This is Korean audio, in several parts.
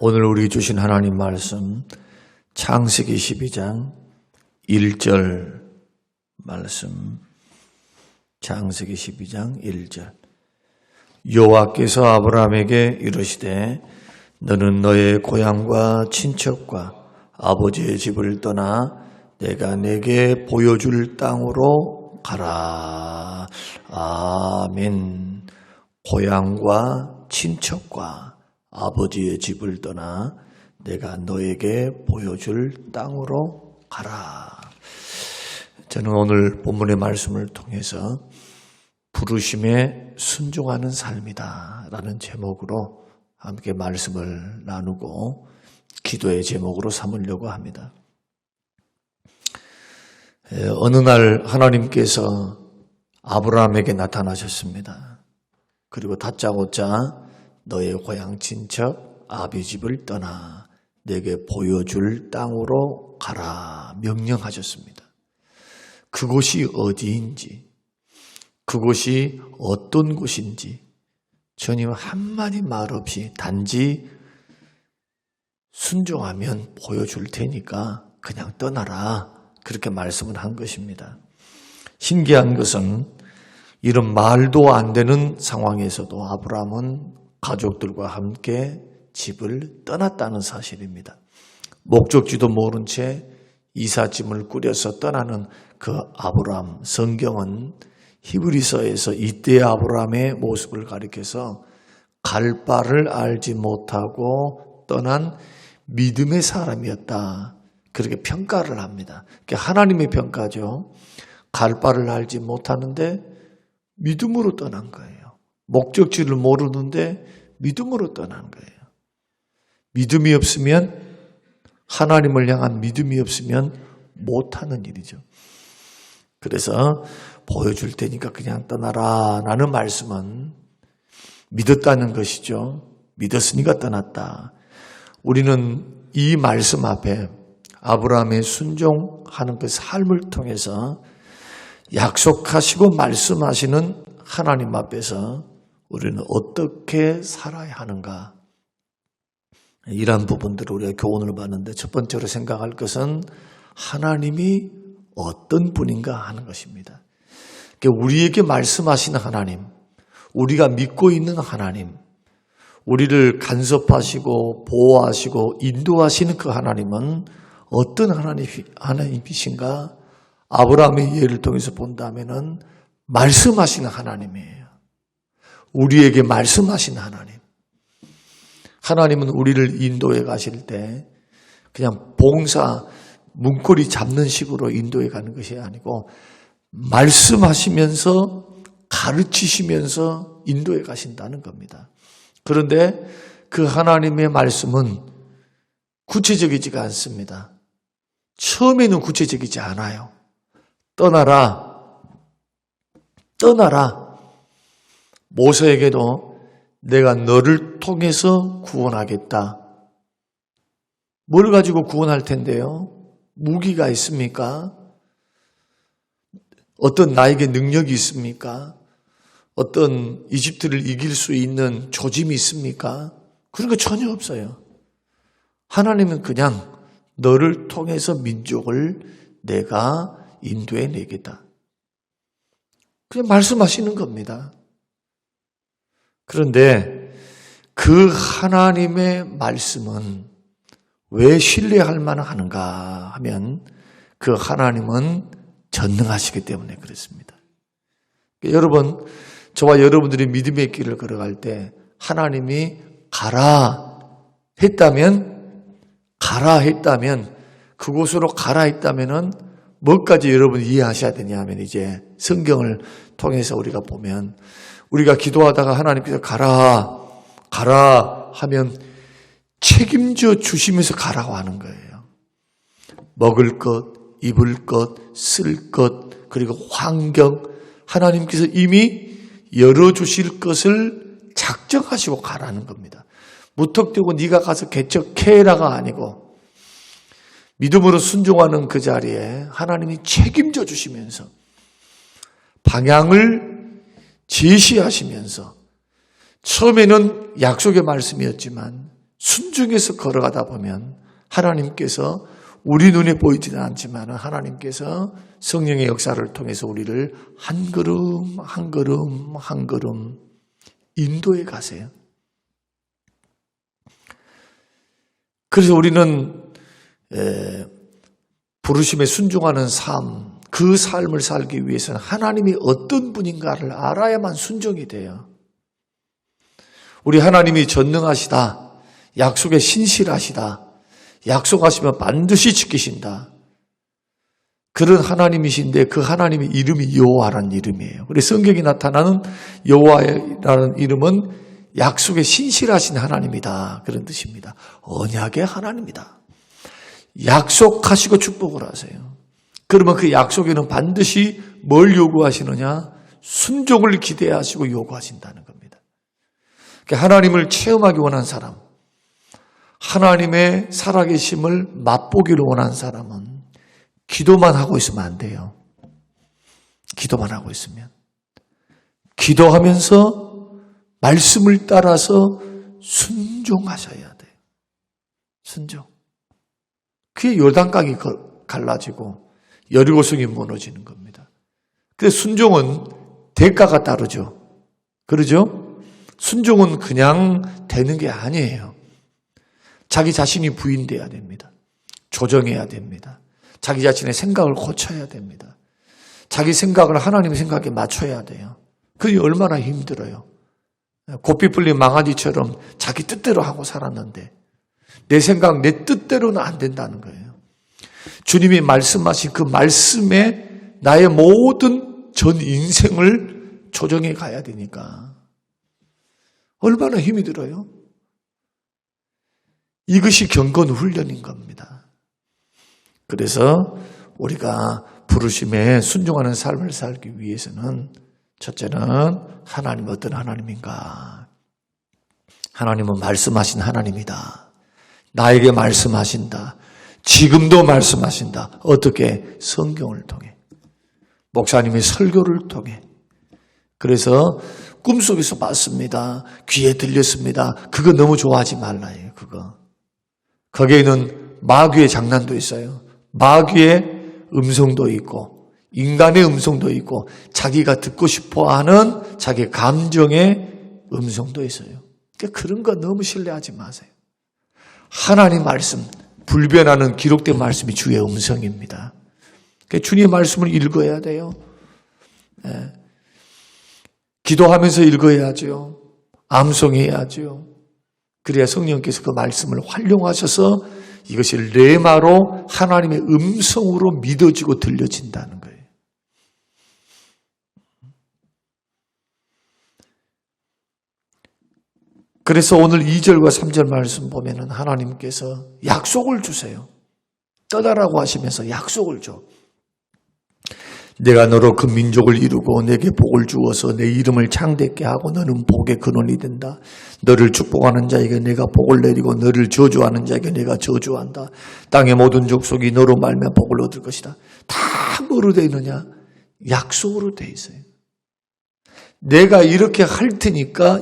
오늘 우리 주신 하나님 말씀 창세기 12장 1절 말씀, 창세기 12장 1절. 여호와께서 아브라함에게 이르시되 너는 너의 고향과 친척과 아버지의 집을 떠나 내가 내게 보여줄 땅으로 가라. 아멘. 고향과 친척과 아버지의 집을 떠나 내가 너에게 보여줄 땅으로 가라. 저는 오늘 본문의 말씀을 통해서 부르심에 순종하는 삶이다 라는 제목으로 함께 말씀을 나누고 기도의 제목으로 삼으려고 합니다. 어느 날 하나님께서 아브라함에게 나타나셨습니다. 그리고 다짜고짜 너의 고향 친척 아비 집을 떠나 내게 보여줄 땅으로 가라 명령하셨습니다. 그곳이 어디인지, 그곳이 어떤 곳인지 전혀 한마디 말 없이 단지 순종하면 보여줄 테니까 그냥 떠나라, 그렇게 말씀을 한 것입니다. 신기한 것은 이런 말도 안 되는 상황에서도 아브라함은 가족들과 함께 집을 떠났다는 사실입니다. 목적지도 모른 채 이삿짐을 꾸려서 떠나는 그 아브라함, 성경은 히브리서에서 이때의 아브라함의 모습을 가리켜서 갈 바를 알지 못하고 떠난 믿음의 사람이었다, 그렇게 평가를 합니다. 그게 하나님의 평가죠. 갈 바를 알지 못하는데 믿음으로 떠난 거예요. 목적지를 모르는데 믿음으로 떠난 거예요. 믿음이 없으면, 하나님을 향한 믿음이 없으면 못하는 일이죠. 그래서 보여줄 테니까 그냥 떠나라 라는 말씀은 믿었다는 것이죠. 믿었으니까 떠났다. 우리는 이 말씀 앞에 아브라함의 순종하는 그 삶을 통해서 약속하시고 말씀하시는 하나님 앞에서 우리는 어떻게 살아야 하는가, 이런 부분들을 우리가 교훈을 받는데 첫 번째로 생각할 것은 하나님이 어떤 분인가 하는 것입니다. 우리에게 말씀하시는 하나님, 우리가 믿고 있는 하나님, 우리를 간섭하시고 보호하시고 인도하시는 그 하나님은 어떤 하나님이신가? 아브라함의 예를 통해서 본다면은 말씀하시는 하나님이에요. 우리에게 말씀하시는 하나님. 하나님은 우리를 인도해 가실 때 그냥 봉사, 문고리 잡는 식으로 인도해 가는 것이 아니고 말씀하시면서 가르치시면서 인도해 가신다는 겁니다. 그런데 그 하나님의 말씀은 구체적이지가 않습니다. 처음에는 구체적이지 않아요. 떠나라, 떠나라. 모세에게도 내가 너를 통해서 구원하겠다. 뭘 가지고 구원할 텐데요? 무기가 있습니까? 어떤 나에게 능력이 있습니까? 어떤 이집트를 이길 수 있는 조짐이 있습니까? 그런 거 전혀 없어요. 하나님은 그냥 너를 통해서 민족을 내가 인도해 내겠다, 그냥 말씀하시는 겁니다. 그런데 그 하나님의 말씀은 왜 신뢰할 만한가 하면 그 하나님은 전능하시기 때문에 그렇습니다. 여러분, 저와 여러분들이 믿음의 길을 걸어갈 때 하나님이 가라 했다면, 그곳으로 가라 했다면은 뭐까지 여러분 이해하셔야 되냐 하면, 이제 성경을 통해서 우리가 보면, 우리가 기도하다가 하나님께서 가라 하면 책임져 주시면서 가라고 하는 거예요. 먹을 것, 입을 것, 쓸 것, 그리고 환경, 하나님께서 이미 열어주실 것을 작정하시고 가라는 겁니다. 무턱대고 네가 가서 개척해라가 아니고 믿음으로 순종하는 그 자리에 하나님이 책임져 주시면서 방향을 제시하시면서 처음에는 약속의 말씀이었지만 순종해서 걸어가다 보면 하나님께서 우리 눈에 보이지는 않지만 하나님께서 성령의 역사를 통해서 우리를 한 걸음 한 걸음 한 걸음 인도해 가세요. 그래서 우리는 부르심에 순종하는 삶, 그 삶을 살기 위해서는 하나님이 어떤 분인가를 알아야만 순종이 돼요. 우리 하나님이 전능하시다, 약속에 신실하시다, 약속하시면 반드시 지키신다. 그런 하나님이신데 그 하나님의 이름이 여호와라는 이름이에요. 그래서 성경에 나타나는 여호와라는 이름은 약속에 신실하신 하나님이다, 그런 뜻입니다. 언약의 하나님이다. 약속하시고 축복을 하세요. 그러면 그 약속에는 반드시 뭘 요구하시느냐? 순종을 기대하시고 요구하신다는 겁니다. 그러니까 하나님을 체험하기 원한 사람, 하나님의 살아계심을 맛보기를 원한 사람은 기도만 하고 있으면 안 돼요. 기도만 하고 있으면. 기도하면서 말씀을 따라서 순종하셔야 돼요. 순종. 그게 요단강이 갈라지고 여리고성이 무너지는 겁니다. 그래서 순종은 대가가 따르죠. 그러죠? 순종은 그냥 되는 게 아니에요. 자기 자신이 부인돼야 됩니다. 조정해야 됩니다. 자기 자신의 생각을 고쳐야 됩니다. 자기 생각을 하나님의 생각에 맞춰야 돼요. 그게 얼마나 힘들어요. 고삐 풀린 망아지처럼 자기 뜻대로 하고 살았는데 내 생각, 내 뜻대로는 안 된다는 거예요. 주님이 말씀하신 그 말씀에 나의 모든 전 인생을 조정해 가야 되니까 얼마나 힘이 들어요? 이것이 경건 훈련인 겁니다. 그래서 우리가 부르심에 순종하는 삶을 살기 위해서는 첫째는 하나님 어떤 하나님인가? 하나님은 말씀하신 하나님이다. 나에게 말씀하신다. 지금도 말씀하신다. 어떻게? 성경을 통해. 목사님의 설교를 통해. 그래서 꿈속에서 봤습니다. 귀에 들렸습니다. 그거 너무 좋아하지 말라요. 그거. 거기에는 마귀의 장난도 있어요. 마귀의 음성도 있고 인간의 음성도 있고 자기가 듣고 싶어하는 자기 감정의 음성도 있어요. 그러니까 그런 거 너무 신뢰하지 마세요. 하나님 말씀, 불변하는 기록된 말씀이 주의 음성입니다. 그러니까 주님의 말씀을 읽어야 돼요. 네. 기도하면서 읽어야죠. 암송해야죠. 그래야 성령께서 그 말씀을 활용하셔서 이것이 레마로 하나님의 음성으로 믿어지고 들려진다는 거예요. 그래서 오늘 2절과 3절 말씀 보면은 하나님께서 약속을 주세요. 떠나라고 하시면서 약속을 줘. 내가 너로 그 민족을 이루고 내게 복을 주어서 내 이름을 창대케 하고 너는 복의 근원이 된다. 너를 축복하는 자에게 내가 복을 내리고 너를 저주하는 자에게 내가 저주한다. 땅의 모든 족속이 너로 말미암아 복을 얻을 것이다. 다 뭐로 되어 있느냐? 약속으로 되어 있어요. 내가 이렇게 할 테니까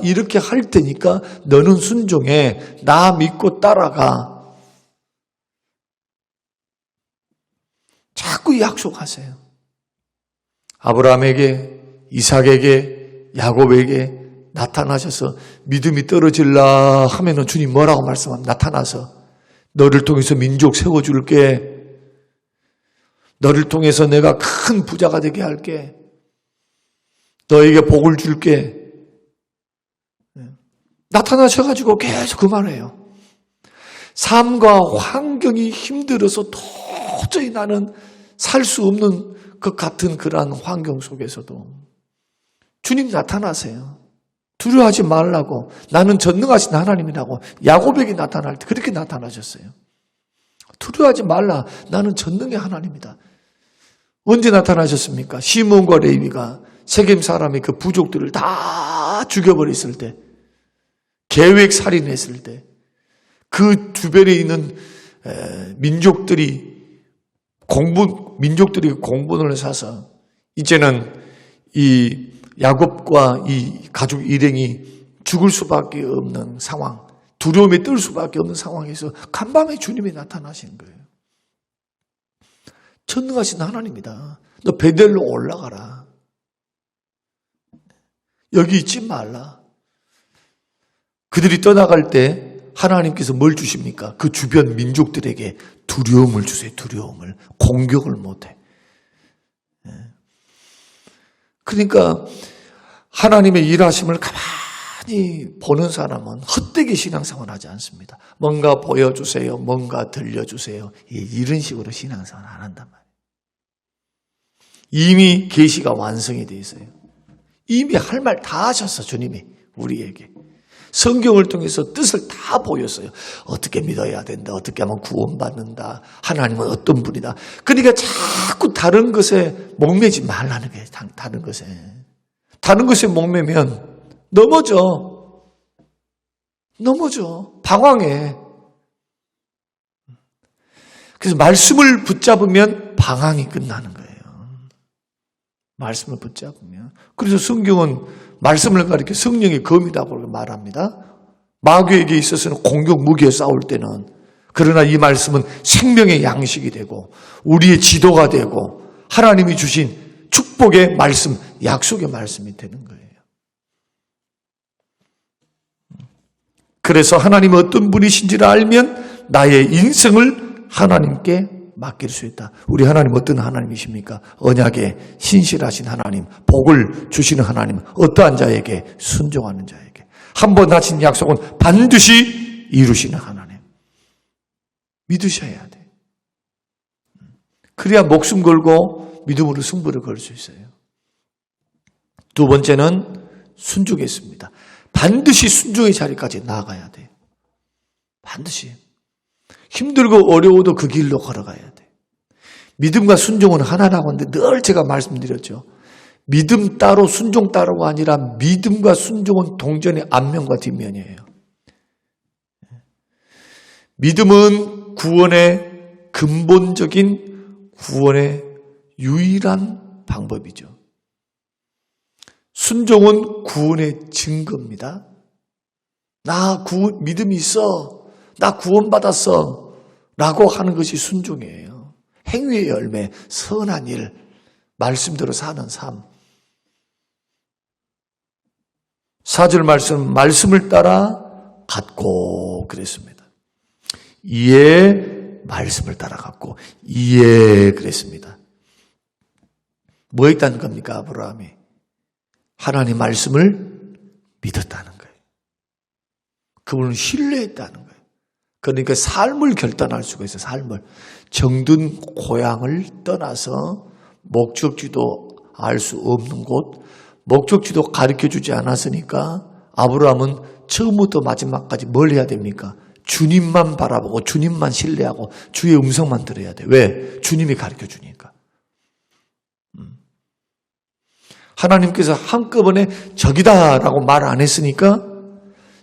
너는 순종해. 나 믿고 따라가. 자꾸 약속하세요. 아브라함에게, 이삭에게, 야곱에게 나타나셔서 믿음이 떨어질라 하면은 주님 뭐라고 말씀합니까? 나타나서 너를 통해서 민족 세워줄게. 너를 통해서 내가 큰 부자가 되게 할게. 너에게 복을 줄게. 나타나셔가지고 계속 그 말해요. 삶과 환경이 힘들어서 도저히 나는 살 수 없는 것 같은 그러한 환경 속에서도 주님 나타나세요. 두려워하지 말라고. 나는 전능하신 하나님이라고 야곱에게 나타날 때 그렇게 나타나셨어요. 두려워하지 말라. 나는 전능의 하나님이다. 언제 나타나셨습니까? 시몬과 레위가 세겜 사람이 그 부족들을 다 죽여버렸을 때, 계획 살인했을 때, 그 주변에 있는 민족들이 공분을 사서 이제는 이 야곱과 이 가족 일행이 죽을 수밖에 없는 상황, 두려움에 떨 수밖에 없는 상황에서 간밤에 주님이 나타나시는 거예요. 전능하신 하나님이다. 너 베델로 올라가라. 여기 있지 말라. 그들이 떠나갈 때 하나님께서 뭘 주십니까? 그 주변 민족들에게 두려움을 주세요. 두려움을. 공격을 못해. 그러니까 하나님의 일하심을 가만히 보는 사람은 헛되게 신앙생활 하지 않습니다. 뭔가 보여주세요. 뭔가 들려주세요. 이런 식으로 신앙생활 안 한단 말이에요. 이미 계시가 완성이 되어 있어요. 이미 할 말 다 하셨어. 주님이 우리에게. 성경을 통해서 뜻을 다 보였어요. 어떻게 믿어야 된다. 어떻게 하면 구원받는다. 하나님은 어떤 분이다. 그러니까 자꾸 다른 것에 목매지 말라는 거예요. 다른 것에. 다른 것에 목매면 넘어져. 방황해. 그래서 말씀을 붙잡으면 방황이 끝나는 거예요. 말씀을 붙잡으면. 그래서 성경은 말씀을 가리켜 성령의 검이라고 말합니다. 마귀에게 있어서는 공격 무기에 싸울 때는, 그러나 이 말씀은 생명의 양식이 되고 우리의 지도가 되고 하나님이 주신 축복의 말씀, 약속의 말씀이 되는 거예요. 그래서 하나님이 어떤 분이신지를 알면 나의 인생을 하나님께 맡길 수 있다. 우리 하나님 어떤 하나님이십니까? 언약에 신실하신 하나님, 복을 주시는 하나님, 어떠한 자에게? 순종하는 자에게. 한 번 하신 약속은 반드시 이루시는 하나님. 믿으셔야 돼. 그래야 목숨 걸고 믿음으로 승부를 걸 수 있어요. 두 번째는 순종했습니다. 반드시 순종의 자리까지 나아가야 돼요. 반드시. 힘들고 어려워도 그 길로 걸어가야 돼. 믿음과 순종은 하나라고 하는데 늘 제가 말씀드렸죠. 믿음 따로 순종 따로가 아니라 믿음과 순종은 동전의 앞면과 뒷면이에요. 믿음은 구원의 근본적인 구원의 유일한 방법이죠. 순종은 구원의 증거입니다. 나 믿음이 있어. 나 구원받았어. 라고 하는 것이 순종이에요. 행위의 열매, 선한 일, 말씀대로 사는 삶. 4절 말씀을 따라 갖고 그랬습니다. 이에 말씀을 따라 갖고 이에 그랬습니다. 뭐 했다는 겁니까? 아브라함이 하나님 말씀을 믿었다는 거예요. 그분을 신뢰했다는 거예요. 그러니까 삶을 결단할 수가 있어요. 삶을. 정든 고향을 떠나서 목적지도 알 수 없는 곳, 목적지도 가르쳐주지 않았으니까 아브라함은 처음부터 마지막까지 뭘 해야 됩니까? 주님만 바라보고 주님만 신뢰하고 주의 음성만 들어야 돼. 왜? 주님이 가르쳐주니까. 하나님께서 한꺼번에 저기다라고 말 안 했으니까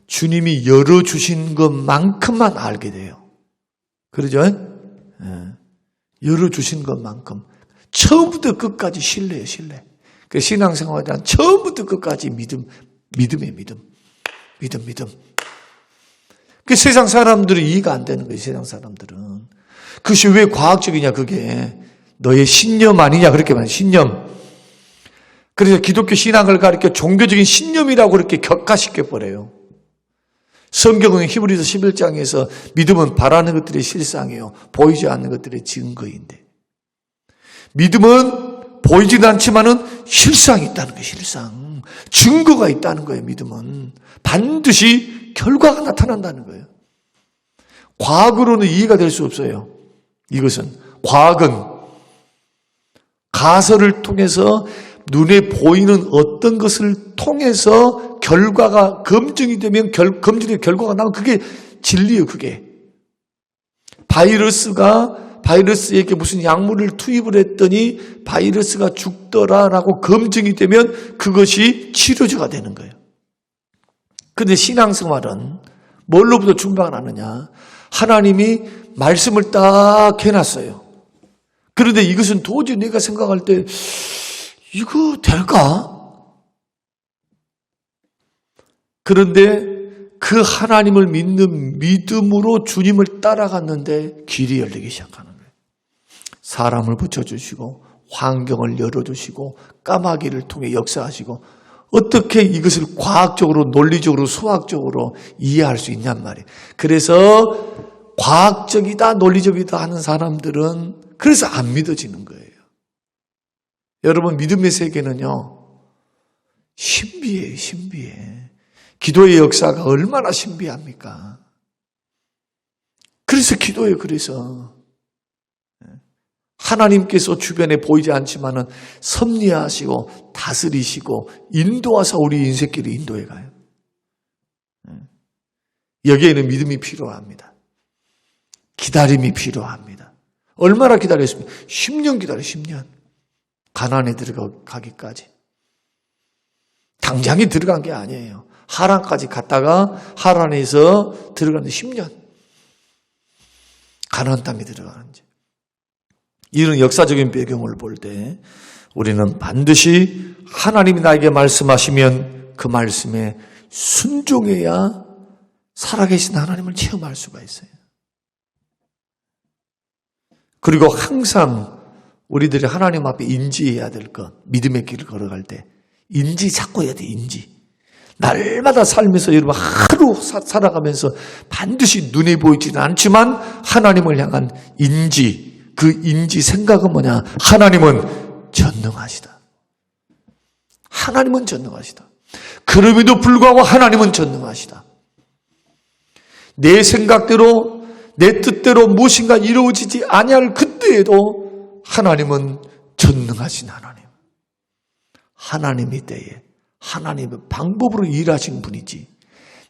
주님이 열어주신 것만큼만 알게 돼요. 그러죠? 열어주신 것만큼. 처음부터 끝까지 신뢰예요, 신뢰. 그 신앙생활에 대한 처음부터 끝까지 믿음이에요, 믿음. 그 세상 사람들은 이해가 안 되는 거예요, 세상 사람들은. 그것이 왜 과학적이냐, 그게. 너의 신념 아니냐, 그렇게 말해요, 신념. 그래서 기독교 신앙을 가리켜 종교적인 신념이라고 그렇게 격화시켜버려요. 성경은 히브리서 11장에서 믿음은 바라는 것들의 실상이에요. 보이지 않는 것들의 증거인데. 믿음은 보이지도 않지만은 실상이 있다는 거예요. 실상. 증거가 있다는 거예요. 믿음은. 반드시 결과가 나타난다는 거예요. 과학으로는 이해가 될 수 없어요. 이것은. 과학은 가설을 통해서 눈에 보이는 어떤 것을 통해서 결과가 검증이 되면 검증의 결과가 나오면 그게 진리예요. 그게. 바이러스에게 무슨 약물을 투입을 했더니 바이러스가 죽더라라고 검증이 되면 그것이 치료제가 되는 거예요. 그런데 신앙생활은 뭘로부터 출발하느냐? 하나님이 말씀을 딱 해놨어요. 그런데 이것은 도저히 내가 생각할 때 이거 될까? 그런데 그 하나님을 믿는 믿음으로 주님을 따라갔는데 길이 열리기 시작하는 거예요. 사람을 붙여주시고 환경을 열어주시고 까마귀를 통해 역사하시고 어떻게 이것을 과학적으로 논리적으로 수학적으로 이해할 수 있냔 말이에요. 그래서 과학적이다 논리적이다 하는 사람들은 그래서 안 믿어지는 거예요. 여러분 믿음의 세계는요. 신비해요. 신비해. 기도의 역사가 얼마나 신비합니까? 그래서 기도해요. 그래서 하나님께서 주변에 보이지 않지만은 섭리하시고 다스리시고 인도하사 우리 인생길을 인도해 가요. 여기에는 믿음이 필요합니다. 기다림이 필요합니다. 얼마나 기다렸습니까? 10년 기다려요. 10년. 가나안에 들어가기까지. 당장에 들어간 게 아니에요. 하란까지 갔다가 하란에서 들어가는데 10년. 가나안 땅에 들어가는지. 이런 역사적인 배경을 볼 때 우리는 반드시 하나님이 나에게 말씀하시면 그 말씀에 순종해야 살아계신 하나님을 체험할 수가 있어요. 그리고 항상 우리들이 하나님 앞에 인지해야 될 것, 믿음의 길을 걸어갈 때 인지 자꾸 해야 돼. 인지. 날마다 살면서 여러분 하루 살아가면서 반드시 눈에 보이지는 않지만 하나님을 향한 인지, 그 인지 생각은 뭐냐? 하나님은 전능하시다. 하나님은 전능하시다. 그럼에도 불구하고 하나님은 전능하시다. 내 생각대로 내 뜻대로 무엇인가 이루어지지 아니할 그때에도 하나님은 전능하신 하나님. 하나님의 때에 하나님의 방법으로 일하신 분이지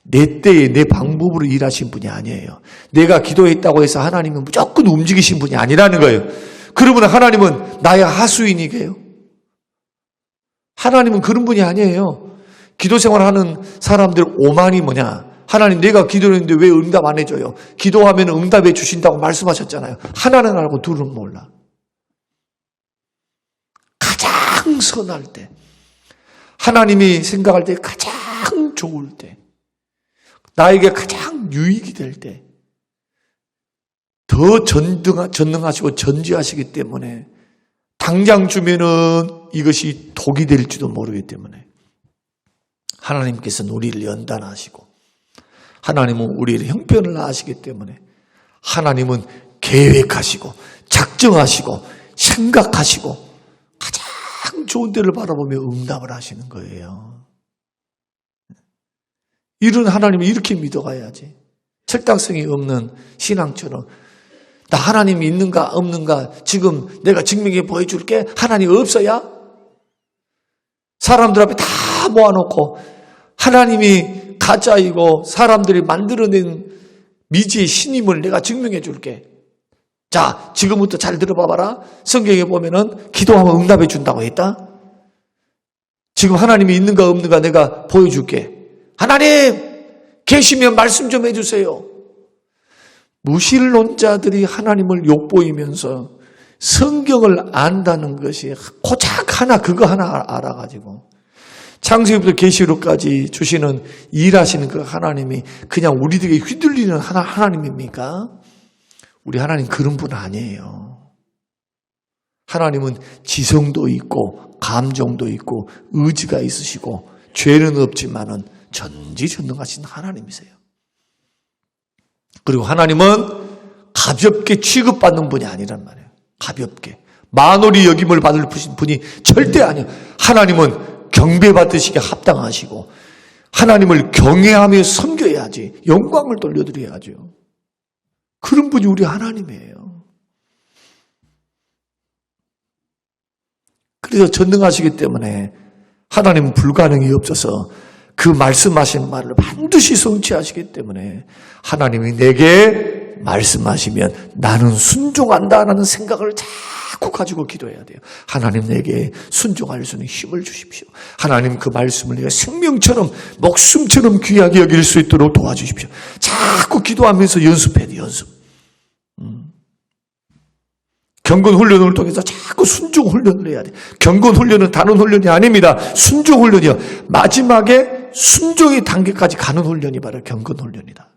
내 때에 내 방법으로 일하신 분이 아니에요. 내가 기도했다고 해서 하나님은 무조건 움직이신 분이 아니라는 거예요. 그러면 하나님은 나의 하수인이게요? 하나님은 그런 분이 아니에요. 기도 생활하는 사람들 오만이 뭐냐? 하나님 내가 기도했는데 왜 응답 안 해줘요? 기도하면 응답해 주신다고 말씀하셨잖아요. 하나는 알고 둘은 몰라. 가장 선할 때 하나님이 생각할 때 가장 좋을 때 나에게 가장 유익이 될 때 더 전능하시고 전지하시기 때문에 당장 주면은 이것이 독이 될지도 모르기 때문에 하나님께서는 우리를 연단하시고 하나님은 우리를 형편을 아시기 때문에 하나님은 계획하시고 작정하시고 생각하시고 가장 좋은 때를 바라보며 응답을 하시는 거예요. 이런 하나님을 이렇게 믿어가야지. 철딱성이 없는 신앙처럼 나 하나님이 있는가 없는가 지금 내가 증명해 보여줄게. 하나님 없어야? 사람들 앞에 다 모아놓고 하나님이 가짜이고 사람들이 만들어낸 미지의 신임을 내가 증명해 줄게. 자, 지금부터 잘 들어봐봐라. 성경에 보면은 기도하면 응답해 준다고 했다. 지금 하나님이 있는가 없는가 내가 보여줄게. 하나님 계시면 말씀 좀 해주세요. 무신론자들이 하나님을 욕보이면서 성경을 안다는 것이 고작 하나 그거 하나 알아가지고 창세기부터 계시록까지 주시는 일하시는 그 하나님이 그냥 우리들에게 휘둘리는 하나님입니까? 우리 하나님 그런 분 아니에요. 하나님은 지성도 있고 감정도 있고 의지가 있으시고 죄는 없지만은 전지전능하신 하나님이세요. 그리고 하나님은 가볍게 취급받는 분이 아니란 말이에요. 가볍게. 만홀히 여김을 받을 분이 절대 아니에요. 하나님은 경배받으시기에 합당하시고 하나님을 경외하며 섬겨야지. 영광을 돌려드려야죠. 그런 분이 우리 하나님이에요. 그래서 전능하시기 때문에 하나님은 불가능이 없어서 그 말씀하신 말을 반드시 성취하시기 때문에 하나님이 내게 말씀하시면 나는 순종한다라는 생각을 자꾸 가지고 기도해야 돼요. 하나님 내게 순종할 수 있는 힘을 주십시오. 하나님 그 말씀을 내가 생명처럼 목숨처럼 귀하게 여길 수 있도록 도와주십시오. 자꾸 기도하면서 연습해야 돼요. 연습. 경건 훈련을 통해서 자꾸 순종 훈련을 해야 돼. 경건 훈련은 다른 훈련이 아닙니다. 순종 훈련이요. 마지막에 순종의 단계까지 가는 훈련이 바로 경건 훈련이다.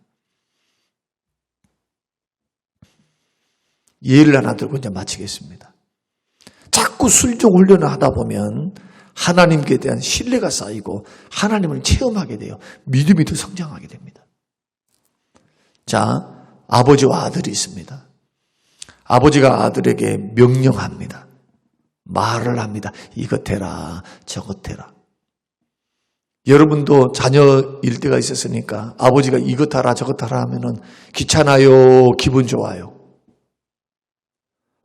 예를 하나 들고 이제 마치겠습니다. 자꾸 순종 훈련을 하다 보면 하나님께 대한 신뢰가 쌓이고 하나님을 체험하게 돼요. 믿음이 더 성장하게 됩니다. 자, 아버지와 아들이 있습니다. 아버지가 아들에게 명령합니다. 말을 합니다. 이것 해라, 저것 해라. 여러분도 자녀일 때가 있었으니까 아버지가 이것 하라, 저것 하라 하면은 귀찮아요, 기분 좋아요.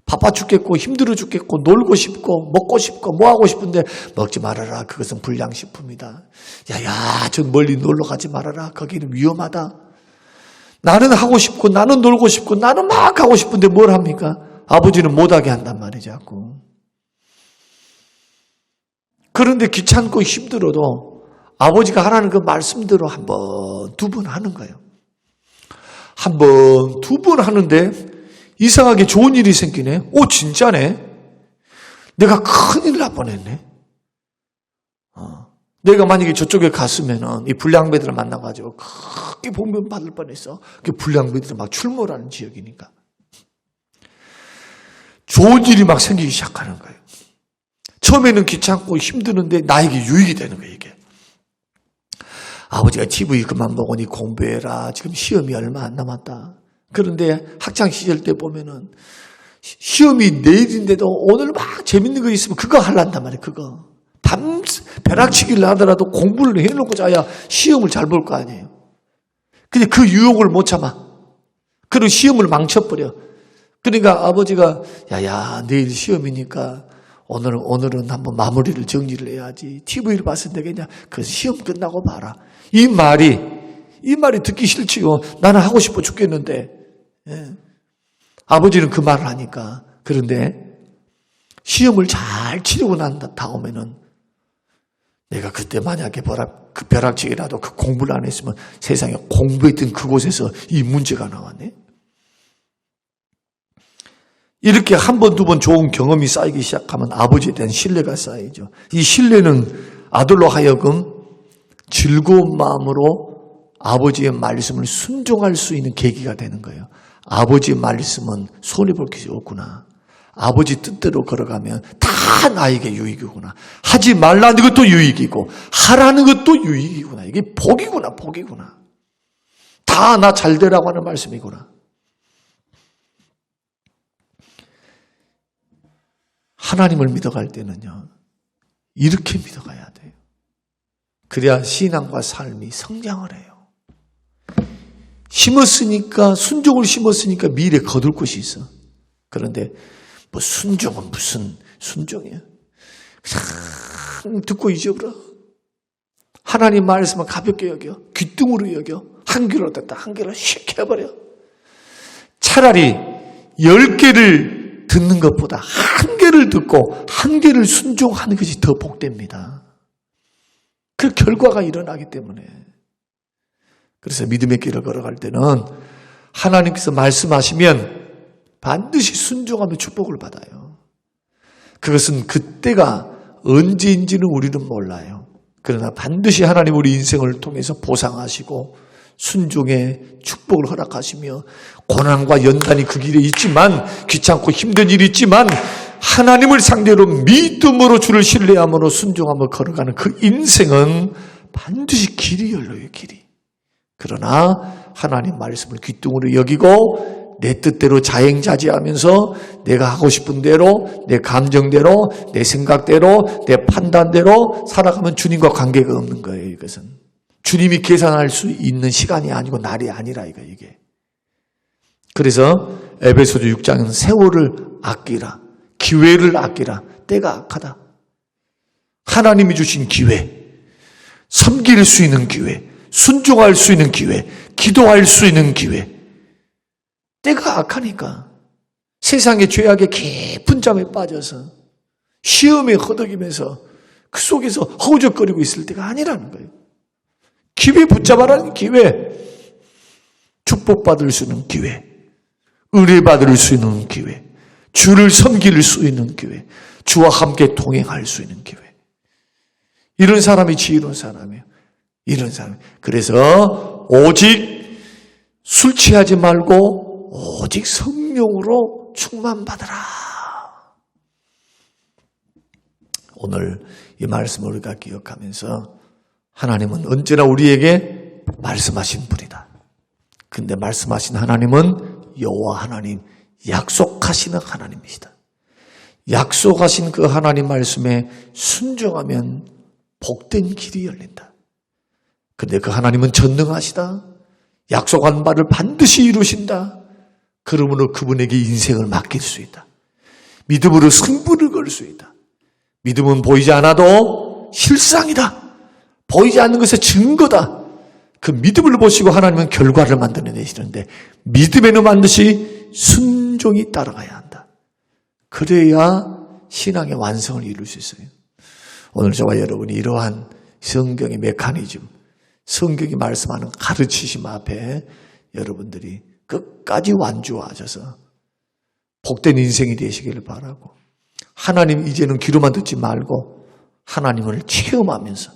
바빠 죽겠고 힘들어 죽겠고 놀고 싶고 먹고 싶고 뭐 하고 싶은데 먹지 말아라. 그것은 불량식품이다. 야야, 저 멀리 놀러 가지 말아라. 거기는 위험하다. 나는 하고 싶고 나는 놀고 싶고 나는 막 하고 싶은데 뭘 합니까? 아버지는 못하게 한단 말이죠. 자꾸. 그런데 귀찮고 힘들어도 아버지가 하라는 그 말씀대로 한 번, 두 번 하는 거예요. 한 번, 두 번 하는데 이상하게 좋은 일이 생기네. 오, 진짜네. 내가 큰일 날 뻔했네. 내가 만약에 저쪽에 갔으면은 이 불량배들을 만나가지고 크게 봉변 받을 뻔했어. 그 불량배들이 막 출몰하는 지역이니까. 좋은 일이 막 생기기 시작하는 거예요. 처음에는 귀찮고 힘드는데 나에게 유익이 되는 거예요, 이게. 아버지가 TV 그만 보고 니 공부해라. 지금 시험이 얼마 안 남았다. 그런데 학창 시절 때 보면은 시험이 내일인데도 오늘 막 재밌는 거 있으면 그거 하려한단 말이에요. 그거. 벼락치기를 하더라도 공부를 해놓고 자야 시험을 잘 볼 거 아니에요. 근데 그 유혹을 못 참아. 그리고 시험을 망쳐버려. 그러니까 아버지가 야야 내일 시험이니까 오늘은 한번 마무리를 정리를 해야지. TV를 봤을 때 그냥 그 시험 끝나고 봐라. 이 말이 듣기 싫지요. 나는 하고 싶어 죽겠는데. 예. 아버지는 그 말을 하니까. 그런데 시험을 잘 치르고 난 다음에는 내가 그때 만약에 그 벼락치기라도 그 공부를 안 했으면 세상에 공부했던 그곳에서 이 문제가 나왔네. 이렇게 한 번, 두 번 좋은 경험이 쌓이기 시작하면 아버지에 대한 신뢰가 쌓이죠. 이 신뢰는 아들로 하여금 즐거운 마음으로 아버지의 말씀을 순종할 수 있는 계기가 되는 거예요. 아버지의 말씀은 손해볼 것이 없구나. 아버지 뜻대로 걸어가면 다 나에게 유익이구나. 하지 말라는 것도 유익이고 하라는 것도 유익이구나. 이게 복이구나, 복이구나. 다 나 잘 되라고 하는 말씀이구나. 하나님을 믿어갈 때는요, 이렇게 믿어가야 돼요. 그래야 신앙과 삶이 성장을 해요. 순종을 심었으니까 미래에 거둘 것이 있어. 그런데 뭐 순종은 무슨 순종이야? 그냥 듣고 잊어버려. 하나님 말씀은 가볍게 여겨. 귀뚱으로 여겨. 한 귀로 듣다 한 귀로 휙 해버려. 차라리 10개를 듣는 것보다 한 개를 듣고 한 개를 순종하는 것이 더 복됩니다. 그 결과가 일어나기 때문에. 그래서 믿음의 길을 걸어갈 때는 하나님께서 말씀하시면 반드시 순종하며 축복을 받아요. 그것은 그때가 언제인지는 우리는 몰라요. 그러나 반드시 하나님 우리 인생을 통해서 보상하시고 순종의 축복을 허락하시며 고난과 연단이 그 길에 있지만 귀찮고 힘든 일이 있지만 하나님을 상대로 믿음으로 주를 신뢰함으로 순종함으로 걸어가는 그 인생은 반드시 길이 열려요. 길이. 그러나 하나님 말씀을 귀뚱으로 여기고 내 뜻대로 자행자지하면서 내가 하고 싶은 대로 내 감정대로 내 생각대로 내 판단대로 살아가면 주님과 관계가 없는 거예요. 이것은 주님이 계산할 수 있는 시간이 아니고 날이 아니라 이게. 그래서 에베소서 6장은 세월을 아끼라, 기회를 아끼라. 때가 악하다. 하나님이 주신 기회, 섬길 수 있는 기회, 순종할 수 있는 기회, 기도할 수 있는 기회. 때가 악하니까 세상의 죄악의 깊은 잠에 빠져서 시험에 허덕이면서 그 속에서 허우적거리고 있을 때가 아니라는 거예요. 기회 붙잡아라는 기회, 축복받을 수 있는 기회, 의뢰받을 수 있는 기회, 주를 섬길 수 있는 기회, 주와 함께 동행할 수 있는 기회. 이런 사람이 지혜로운 사람이에요. 이런 사람. 그래서 오직 술 취하지 말고 오직 성령으로 충만받으라. 오늘 이 말씀을 우리가 기억하면서 하나님은 언제나 우리에게 말씀하신 분이다. 근데 말씀하신 하나님은 여호와 하나님, 약속하시는 하나님이시다. 약속하신 그 하나님 말씀에 순종하면 복된 길이 열린다. 근데 그 하나님은 전능하시다. 약속한 바를 반드시 이루신다. 그러므로 그분에게 인생을 맡길 수 있다. 믿음으로 승부를 걸 수 있다. 믿음은 보이지 않아도 실상이다. 보이지 않는 것의 증거다. 그 믿음을 보시고 하나님은 결과를 만들어내시는데 믿음에는 반드시 순종이 따라가야 한다. 그래야 신앙의 완성을 이룰 수 있어요. 오늘 저와 여러분이 이러한 성경의 메커니즘, 성경이 말씀하는 가르치심 앞에 여러분들이 끝까지 완주하셔서 복된 인생이 되시기를 바라고, 하나님 이제는 귀로만 듣지 말고 하나님을 체험하면서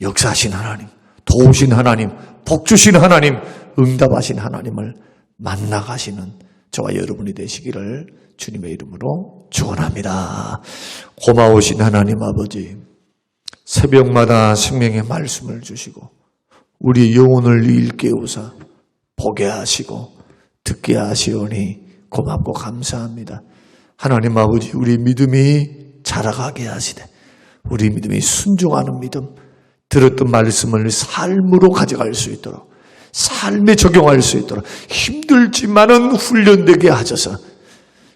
역사하신 하나님, 도우신 하나님, 복주신 하나님, 응답하신 하나님을 만나가시는 저와 여러분이 되시기를 주님의 이름으로 축원합니다. 고마우신 하나님 아버지, 새벽마다 생명의 말씀을 주시고 우리 영혼을 일깨우사 보게 하시고 듣게 하시오니 고맙고 감사합니다. 하나님 아버지, 우리 믿음이 자라가게 하시되 우리 믿음이 순종하는 믿음, 들었던 말씀을 삶으로 가져갈 수 있도록, 삶에 적용할 수 있도록 힘들지만은 훈련되게 하셔서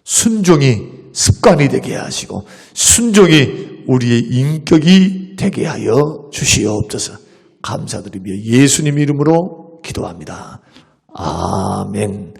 순종이 습관이 되게 하시고 순종이 우리의 인격이 되게 하여 주시옵소서. 감사드리며 예수님 이름으로 기도합니다. 아멘.